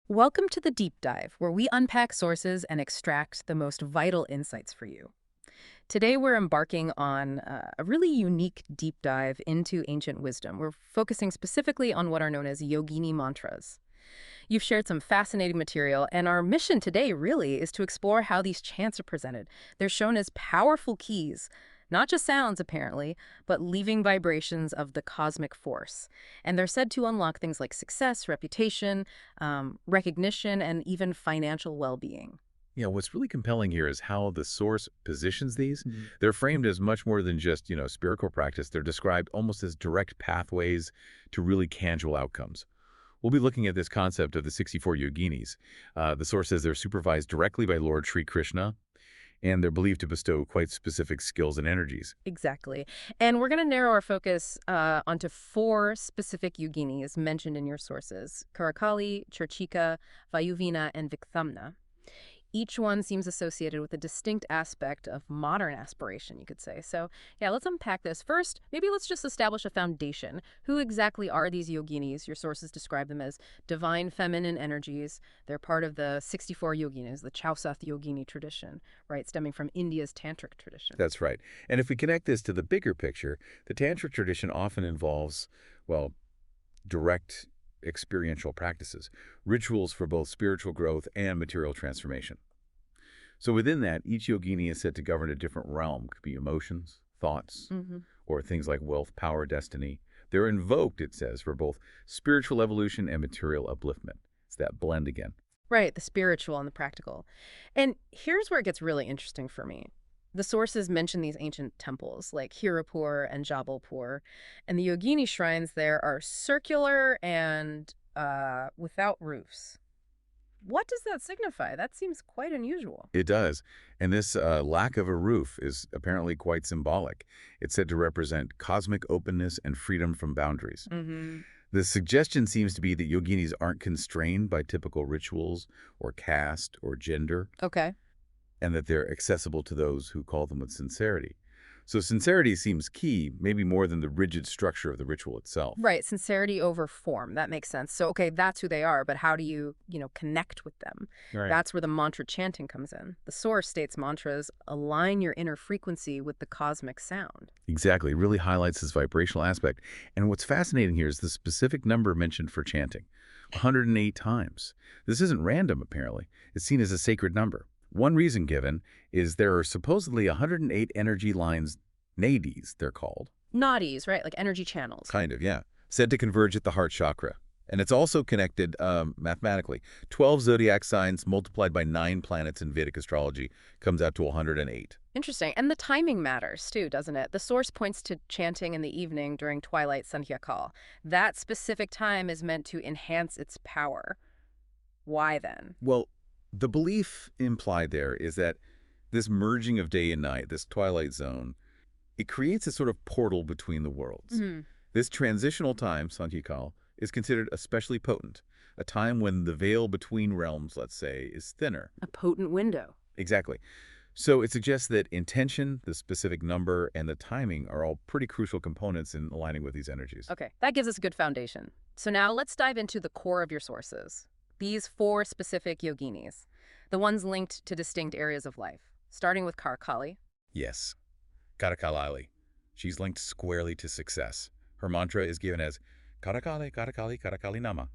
Welcome to the Deep Dive, where we unpack sources and extract the most vital insights for you. Today, we're embarking on a really unique deep dive into ancient wisdom. We're focusing specifically on what are known as Yogini Mantras. You've shared some fascinating material, and our mission today really is to explore how these chants are presented. They're shown as powerful keys, not just sounds apparently, but leaving vibrations of the cosmic force. And they're said to unlock things like success, reputation, recognition, and even financial well-being. What's really compelling here is how the source positions these. Mhm. They're framed as much more than just, spiritual practice. They're described almost as direct pathways to really tangible outcomes. We'll be looking at this concept of the 64 yoginis. The source says they're supervised directly by Lord Sri Krishna, and they're believed to bestow quite specific skills and energies. Exactly. And we're going to narrow our focus onto four specific yoginis mentioned in your sources: Karakaali, Charchika, Vayuveena, and Vikthamna. Each one seems associated with a distinct aspect of modern aspiration, you could say. So, yeah, let's unpack this. First, maybe let's just establish a foundation. Who exactly are these yoginis? Your sources describe them as divine feminine energies. They're part of the 64 yoginis, the Chausath yogini tradition, right, stemming from India's tantric tradition. That's right. And if we connect this to the bigger picture, the Tantra tradition often involves, well, direct experiential practices, rituals for both spiritual growth and material transformation. So within that, each yogini is said to govern a different realm. It could be emotions, thoughts, Hmm. or things like wealth, power, destiny. They're invoked, it says, for both spiritual evolution and material upliftment. It's that blend again. Right, the spiritual and the practical. And here's where it gets really interesting for me. The sources mention these ancient temples like Hirapur and Jabalpur, and the Yogini shrines there are circular and without roofs. What does that signify? That seems quite unusual. It does. And this lack of a roof is apparently quite symbolic. It's said to represent cosmic openness and freedom from boundaries. Mm-hmm. The suggestion seems to be that yoginis aren't constrained by typical rituals or caste or gender, Okay. and that they're accessible to those who call them with sincerity. So sincerity seems key, maybe more than the rigid structure of the ritual itself. Right, sincerity over form. That makes sense. So, okay, that's who they are, but how do you connect with them? Right. That's where the mantra chanting comes in. The source states mantras align your inner frequency with the cosmic sound. Exactly. It really highlights this vibrational aspect. And what's fascinating here is the specific number mentioned for chanting, 108 times. This isn't random, apparently. It's seen as a sacred number. One reason given is there are supposedly 108 energy lines, nadis, they're called. Nadis, right? Like energy channels. Kind of, yeah. Said to converge at the heart chakra. And it's also connected mathematically. 12 zodiac signs multiplied by 9 planets in Vedic astrology comes out to 108. Interesting. And the timing matters too, doesn't it? The source points to chanting in the evening during twilight Sandhya call. That specific time is meant to enhance its power. Why then? Well, the belief implied there is that this merging of day and night, this twilight zone, it creates a sort of portal between the worlds. Hmm. This transitional time, Santikal, is considered especially potent, a time when the veil between realms, let's say, is thinner. A potent window. Exactly. So it suggests that intention, the specific number, and the timing are all pretty crucial components in aligning with these energies. Okay, that gives us a good foundation. So now let's dive into the core of your sources. These four specific yoginis, the ones linked to distinct areas of life, starting with Karakaali. Yes. Karakaali. She's linked squarely to success. Her mantra is given as Karakaali, Karakaali, Karakaali Nama.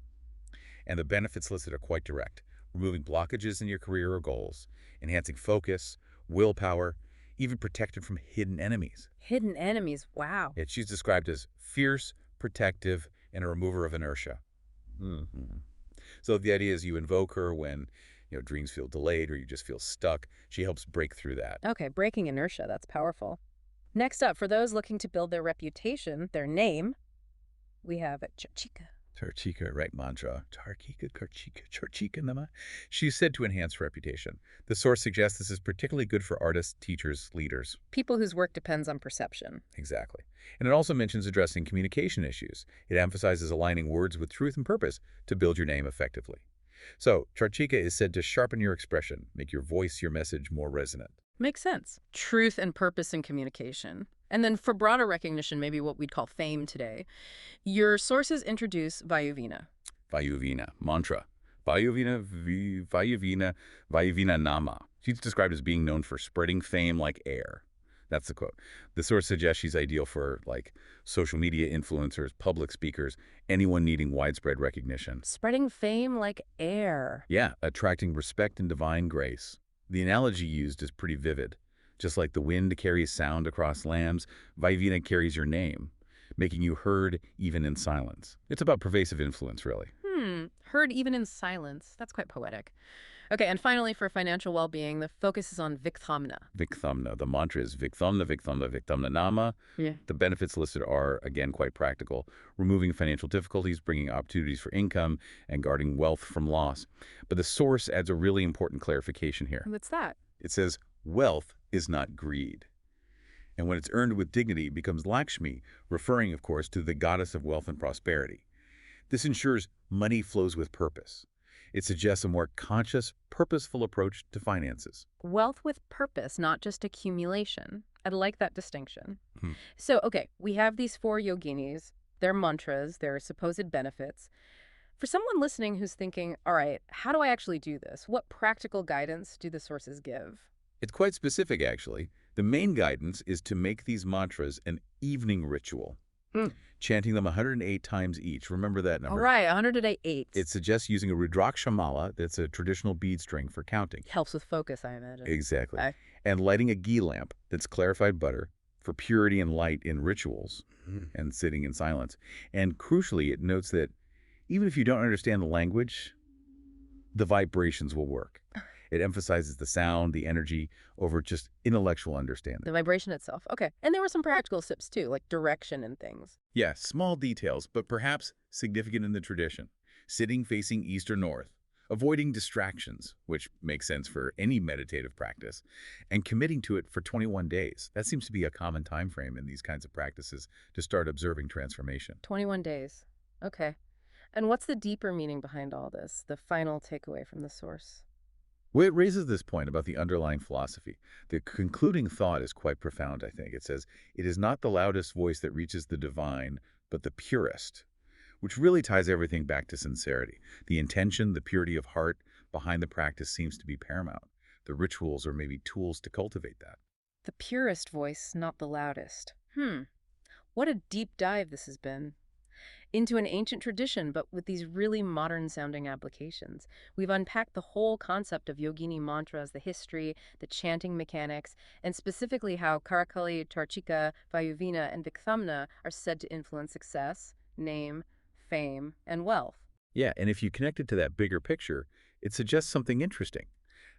And the benefits listed are quite direct, removing blockages in your career or goals, enhancing focus, willpower, even protected from hidden enemies. Hidden enemies, wow. Yet she's described as fierce, protective, and a remover of inertia. Mhm. So the idea is you invoke her when dreams feel delayed or you just feel stuck. She helps break through that. Okay, breaking inertia, that's powerful. Next up, for those looking to build their reputation, their name, we have Charchika. Charchika, right mantra. Charchika, Karchika, Charchika Nama. She's said to enhance reputation. The source suggests this is particularly good for artists, teachers, leaders. People whose work depends on perception. Exactly. And it also mentions addressing communication issues. It emphasizes aligning words with truth and purpose to build your name effectively. So, Charchika is said to sharpen your expression, make your voice, your message more resonant. Makes sense. Truth and purpose in communication. And then for broader recognition, maybe what we'd call fame today, your sources introduce Vayuveena. Vayuveena, mantra. Vayuveena Nama. She's described as being known for spreading fame like air. That's the quote. The source suggests she's ideal for, like, social media influencers, public speakers, anyone needing widespread recognition. Spreading fame like air. Yeah, attracting respect and divine grace. The analogy used is pretty vivid. Just like the wind carries sound across lands, Vayuveena carries your name, making you heard even in silence. It's about pervasive influence, really. Heard even in silence. That's quite poetic. Okay, and finally, for financial well-being, the focus is on Vikthamna. Vikthamna. The mantra is Vikthamna, Vikthamna, Vikthamna Nama. Yeah. The benefits listed are, again, quite practical. Removing financial difficulties, bringing opportunities for income, and guarding wealth from loss. But the source adds a really important clarification here. What's that? It says, wealth is not greed. And when it's earned with dignity, it becomes Lakshmi, referring, of course, to the goddess of wealth and prosperity. This ensures money flows with purpose. It suggests a more conscious, purposeful approach to finances. Wealth with purpose, not just accumulation. I like that distinction. Hmm. So, okay, we have these 4 yoginis, their mantras, their supposed benefits. For someone listening who's thinking, all right, how do I actually do this? What practical guidance do the sources give? It's quite specific, actually. The main guidance is to make these mantras an evening ritual, chanting them 108 times each. Remember that number. All right, 108. It suggests using a Rudraksha mala, that's a traditional bead string for counting. Helps with focus, I imagine. Exactly. Okay. And lighting a ghee lamp, that's clarified butter, for purity and light in rituals, and sitting in silence. And crucially, it notes that even if you don't understand the language, the vibrations will work. It emphasizes the sound, the energy, over just intellectual understanding. The vibration itself. Okay. And there were some practical tips, too, like direction and things. Yeah, small details, but perhaps significant in the tradition. Sitting facing east or north, avoiding distractions, which makes sense for any meditative practice, and committing to it for 21 days. That seems to be a common time frame in these kinds of practices to start observing transformation. 21 days. Okay. And what's the deeper meaning behind all this, the final takeaway from the source? Well, it raises this point about the underlying philosophy. The concluding thought is quite profound, I think. It says, it is not the loudest voice that reaches the divine, but the purest, which really ties everything back to sincerity. The intention, the purity of heart behind the practice seems to be paramount. The rituals are maybe tools to cultivate that. The purest voice, not the loudest. What a deep dive this has been. Into an ancient tradition, but with these really modern-sounding applications. We've unpacked the whole concept of Yogini Mantras, the history, the chanting mechanics, and specifically how Karakaali, Charchika, Vayuveena, and Vikthamna are said to influence success, name, fame, and wealth. Yeah, and if you connect it to that bigger picture, it suggests something interesting,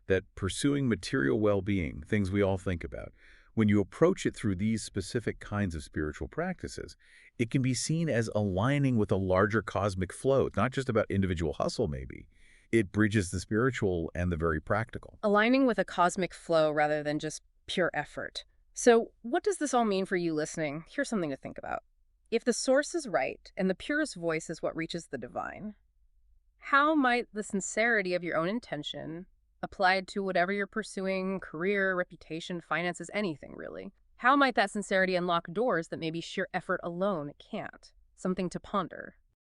that pursuing material well-being, things we all think about, when you approach it through these specific kinds of spiritual practices, it can be seen as aligning with a larger cosmic flow. It's not just about individual hustle, maybe. It bridges the spiritual and the very practical. Aligning with a cosmic flow rather than just pure effort. So what does this all mean for you listening? Here's something to think about. If the source is right and the purest voice is what reaches the divine, how might the sincerity of your own intention applied to whatever you're pursuing, career, reputation, finances, anything really? How might that sincerity unlock doors that maybe sheer effort alone can't? Something to ponder.